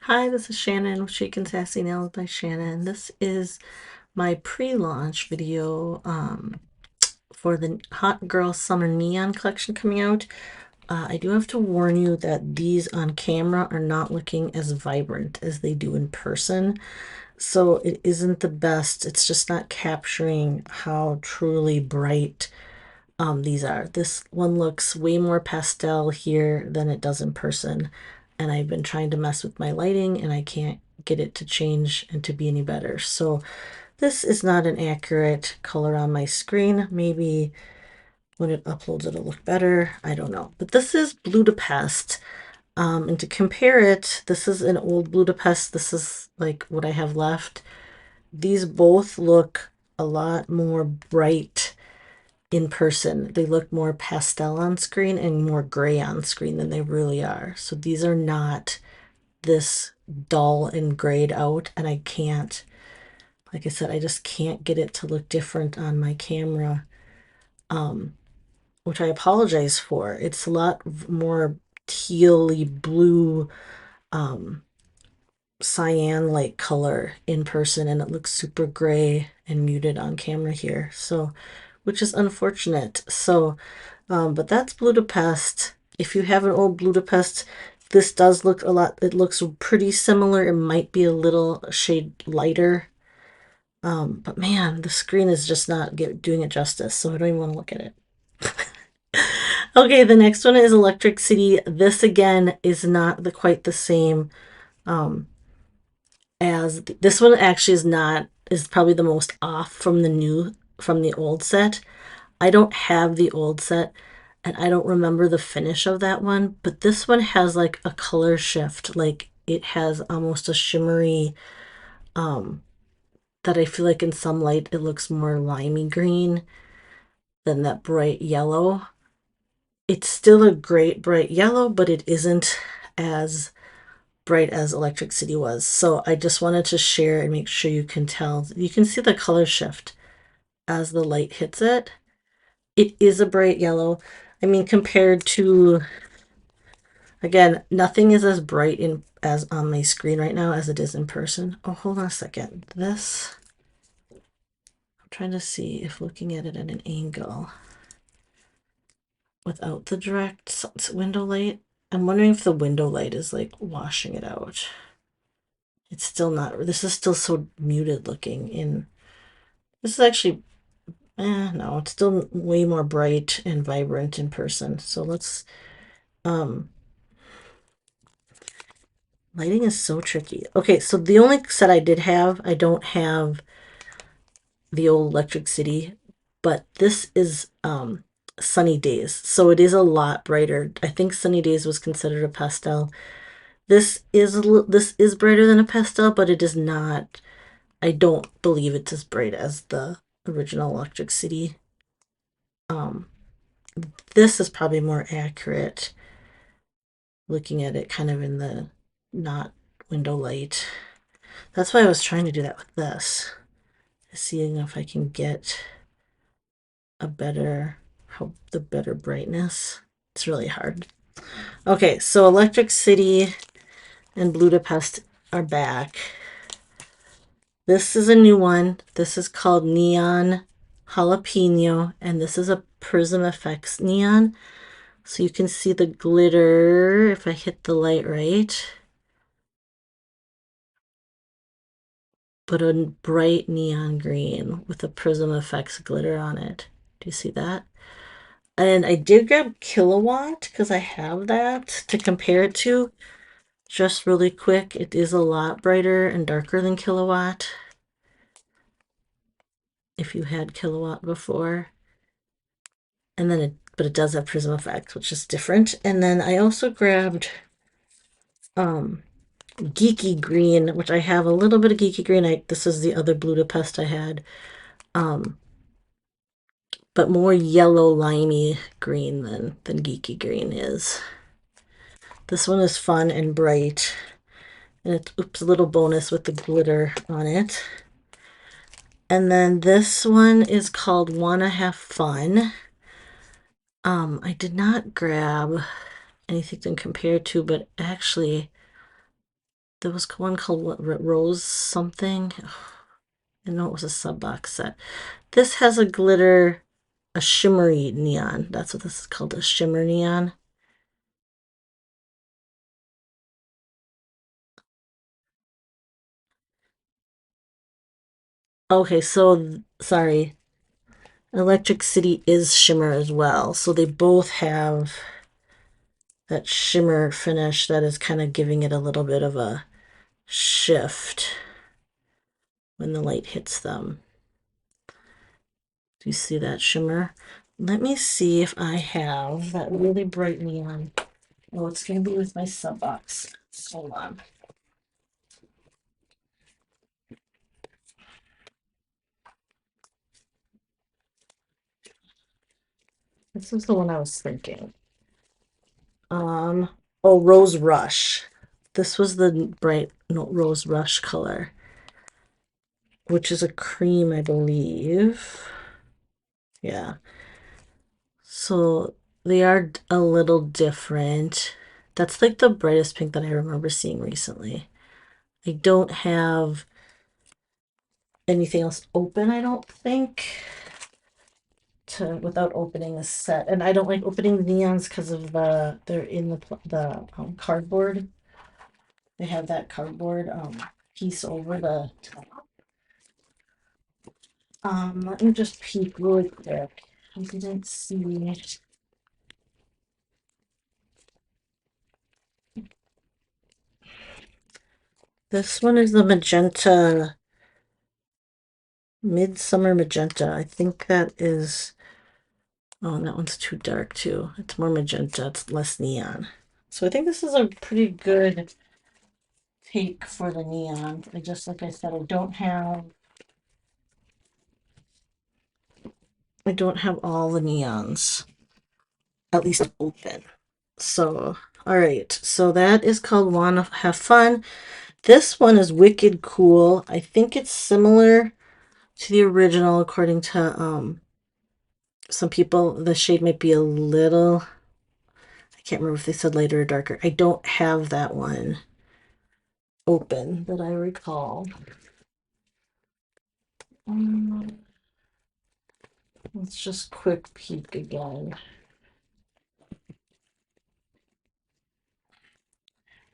Hi, this is Shannon with Chic and Sassy Nails by Shannon. This is my pre-launch video for the Hot Girl Summer Neon collection coming out. I do have to warn you that these on camera are not looking as vibrant as they do in person. So it isn't the best. It's just not capturing how truly bright these are. This one looks way more pastel here than it does in person. And I've been trying to mess with my lighting and I can't get it to change and to be any better. So this is not an accurate color on my screen. Maybe when it uploads it'll look better. I don't know. But this is Budapest. And to compare it, this is an old Budapest. This is like what I have left. These both look a lot more bright in person. They look more pastel on screen and more gray on screen than they really are. So these are not this dull and grayed out, and I can't, like I said, I just can't get it to look different on my camera, which I apologize for. It's a lot more tealy blue, cyan-like color in person, and it looks super gray and muted on camera here. So, which is unfortunate. So, but that's Budapest. If you have an old Budapest, this does look a lot, it looks pretty similar. It might be a little shade lighter. But man, the screen is just not doing it justice, so I don't even want to look at it. Okay, the next one is Electric City. This again is not quite the same as this one. Actually is probably the most off from the old set. I don't have the old set and I don't remember the finish of that one, but this one has like a color shift. Like it has almost a shimmery, that I feel like in some light it looks more limey green than that bright yellow. It's still a great bright yellow, but it isn't as bright as Electric City was. So I just wanted to share and make sure you can tell. You can see the color shift as the light hits it. It is a bright yellow. I mean, compared to, again, nothing is as bright as on my screen right now as it is in person. Oh, hold on a second. This, I'm trying to see if looking at it at an angle without the direct window light. I'm wondering if the window light is like washing it out. It's still not, this is still so muted looking in, this is actually, no, it's still way more bright and vibrant in person. So let's, lighting is so tricky. Okay, so the only set I did have, I don't have the old Electric City, but this is Sunny Days. So it is a lot brighter. I think Sunny Days was considered a pastel. This is brighter than a pastel, but it is not, I don't believe it's as bright as the original Electric City. This is probably more accurate looking at it kind of in the not window light. That's why I was trying to do that with this. Seeing if I can get a better, the better brightness. It's really hard. Okay, so Electric City and Budapest are back. This is a new one. This is called Neon Jalapeno, and this is a Prism Effects neon. So you can see the glitter if I hit the light right. But a bright neon green with a Prism Effects glitter on it. Do you see that? And I did grab Kilowatt because I have that to compare it to. Just really quick, it is a lot brighter and darker than Kilowatt. If you had Kilowatt before. And then but it does have Prism Effect, which is different. And then I also grabbed Geeky Green, which I have a little bit of Geeky Green. This is the other Budapest I had. But more yellow limey green than Geeky Green is. This one is fun and bright. And it's, oops, a little bonus with the glitter on it. And then this one is called Wanna Have Fun. I did not grab anything to compare to, but actually There was one called what, Rose something. I know it was a sub box set. This has a glitter, a shimmery neon. That's what this is called, a shimmer neon. Okay, so sorry. Electric City is shimmer as well. So they both have that shimmer finish that is kind of giving it a little bit of a shift when the light hits them. Do you see that shimmer? Let me see if I have that really bright neon. Oh, it's going to be with my sub box. Hold on. This is the one I was thinking. Oh, Rose Rush. This was the bright Rose Rush color, which is a cream, I believe. Yeah. So they are a little different. That's like the brightest pink that I remember seeing recently. I don't have anything else open, I don't think, to without opening the set. And I don't like opening the neons because of they're in the cardboard. They have that cardboard piece over the top. Let me just peek really quick. I didn't see. This one is the magenta, Midsummer Magenta. I think that is. Oh, that one's too dark too. It's more magenta. It's less neon. So I think this is a pretty good take for the neon. I just, like I said, I don't have all the neons, at least open. So, all right. So that is called Wanna Have Fun. This one is Wicked Cool. I think it's similar to the original, according to some people. The shade might be a little, I can't remember if they said lighter or darker. I don't have that one open that I recall. Let's just quick peek again.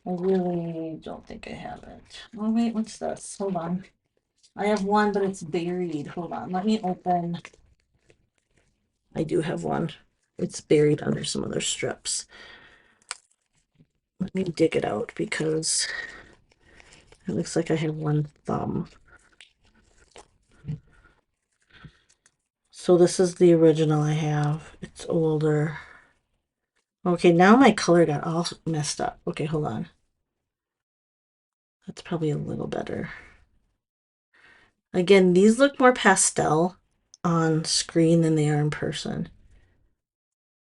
I really don't think I have it. Oh wait, what's this? Hold on. I have one, but it's buried. Hold on. Let me open. I do have one. It's buried under some other strips. Let me dig it out because it looks like I have one thumb. So this is the original I have. It's older. Okay, now my color got all messed up. Okay, hold on. That's probably a little better. Again, these look more pastel on screen than they are in person.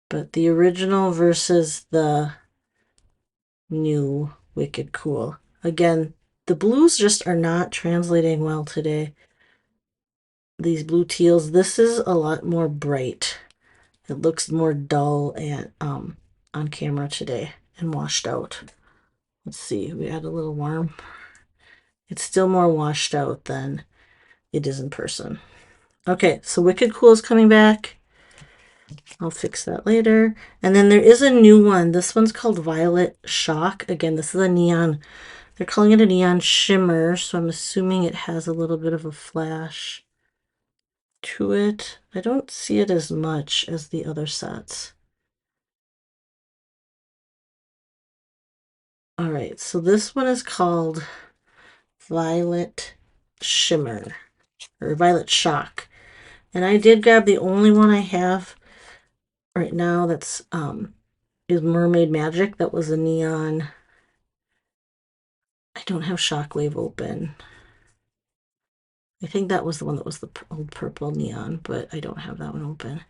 But the original versus the new Wicked Cool. Again, the blues just are not translating well today. These blue teals, this is a lot more bright. It looks more dull and on camera today and washed out. Let's see, we add a little warm. It's still more washed out than it is in person. Okay, so Wicked Cool is coming back. I'll fix that later. And then there is a new one. This one's called Violet Shock. Again, this is a neon. They're calling it a neon shimmer, so I'm assuming it has a little bit of a flash to it. I don't see it as much as the other sets. All right, so this one is called Violet Shimmer or Violet Shock. And I did grab the only one I have right now that's is Mermaid Magic. That was a neon. I don't have Shockwave open. I think that was the one that was the old purple neon, but I don't have that one open.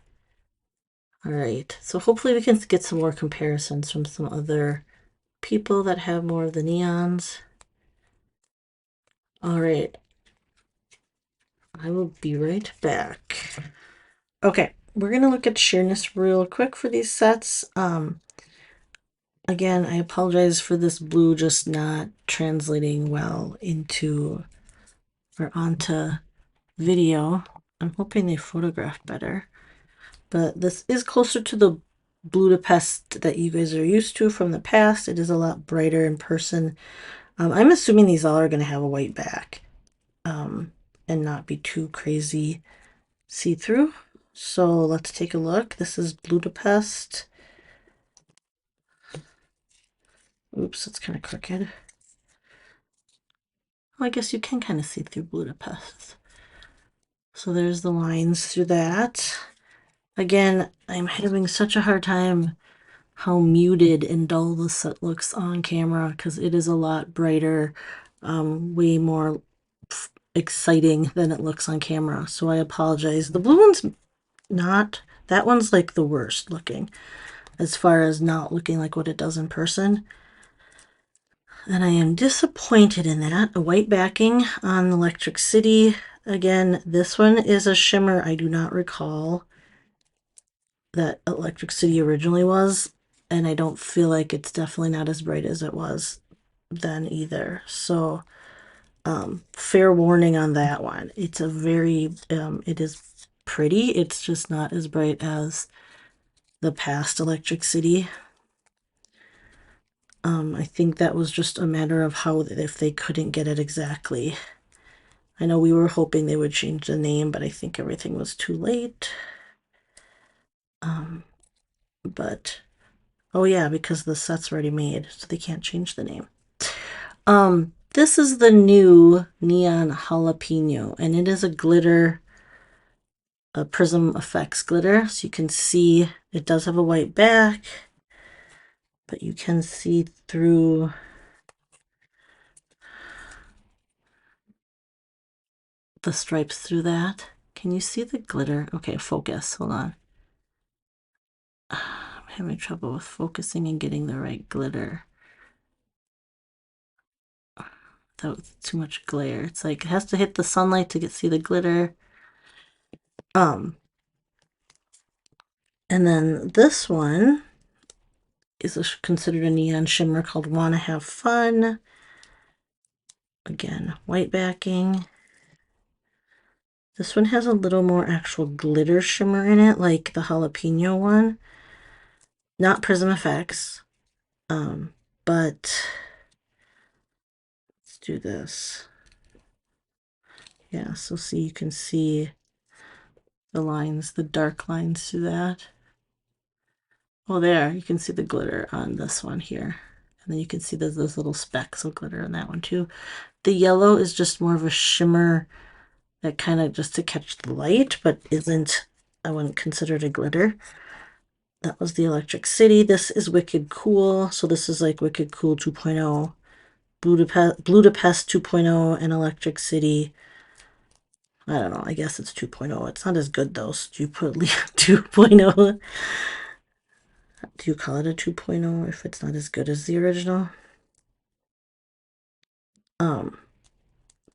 All right, so hopefully we can get some more comparisons from some other people that have more of the neons. All right, I will be right back. Okay, we're gonna look at sheerness real quick for these sets. Again, I apologize for this blue just not translating well into or onto video. I'm hoping they photograph better. But this is closer to the Budapest that you guys are used to from the past. It is a lot brighter in person. I'm assuming these all are going to have a white back and not be too crazy see-through. So let's take a look. This is Budapest. Oops, it's kind of crooked. Well, I guess you can kind of see through Budapest. So there's the lines through that. Again, I'm having such a hard time how muted and dull the set looks on camera because it is a lot brighter, way more exciting than it looks on camera. So I apologize. The blue one's not, that one's like the worst looking as far as not looking like what it does in person. And I am disappointed in that. A white backing on Electric City. Again, this one is a shimmer I do not recall that Electric City originally was, and I don't feel like it's definitely not as bright as it was then either. So fair warning on that one. It's a very it is pretty, it's just not as bright as the past Electric City. I think that was just a matter of how, if they couldn't get it exactly. I know we were hoping they would change the name, but I think everything was too late. But oh yeah, because the set's already made, so they can't change the name. This is the new Neon Jalapeno, and it is a glitter, a Prism Effects glitter. So you can see it does have a white back, but you can see through the stripes through that. Can you see the glitter? Okay, focus. Hold on. I'm having trouble with focusing and getting the right glitter. That was too much glare. It's like it has to hit the sunlight to see the glitter. And then this one is considered a neon shimmer called Wanna Have Fun. Again, white backing. This one has a little more actual glitter shimmer in it, like the jalapeno one. Not Prism Effects, but let's do this. Yeah, so see, you can see the lines, the dark lines through that. Oh, there, you can see the glitter on this one here. And then you can see there's those little specks of glitter on that one too. The yellow is just more of a shimmer that kind of just to catch the light, but isn't, I wouldn't consider it a glitter. That was the Electric City. This is Wicked Cool. So this is like Wicked Cool 2.0, Budapest 2.0, and Electric City. I don't know. I guess it's 2.0. It's not as good though. So do you put 2.0? Do you call it a 2.0 if it's not as good as the original?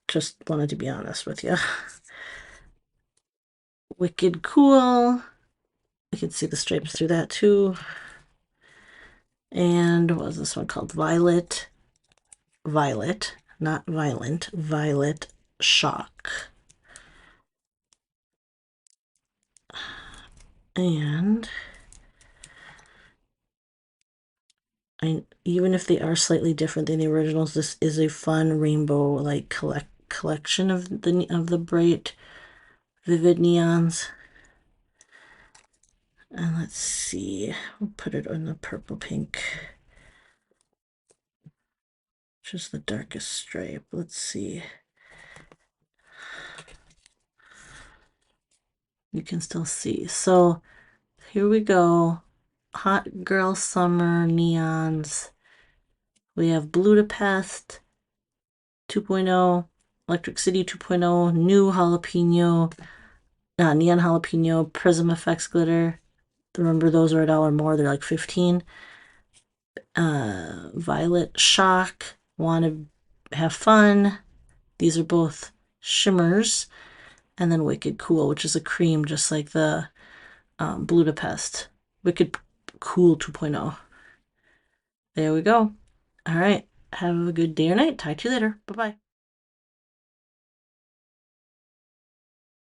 Just wanted to be honest with you. Wicked Cool. You can see the stripes through that too. And what was this one called? Violet, not violent, Violet Shock. And even if they are slightly different than the originals, this is a fun rainbow like collection of the bright, vivid neons. And let's see, we'll put it on the purple pink, which is the darkest stripe. Let's see. You can still see. So here we go. Hot Girl Summer Neons. We have Budapest 2.0, Electric City 2.0, new jalapeno, neon jalapeno, Prism Effects glitter. Remember, those are $1 more. They're like 15. Violet Shock, Want to Have Fun. These are both shimmers. And then Wicked Cool, which is a cream, just like the Budapest. Wicked Cool 2.0. There we go. All right. Have a good day or night. Talk to you later. Bye-bye.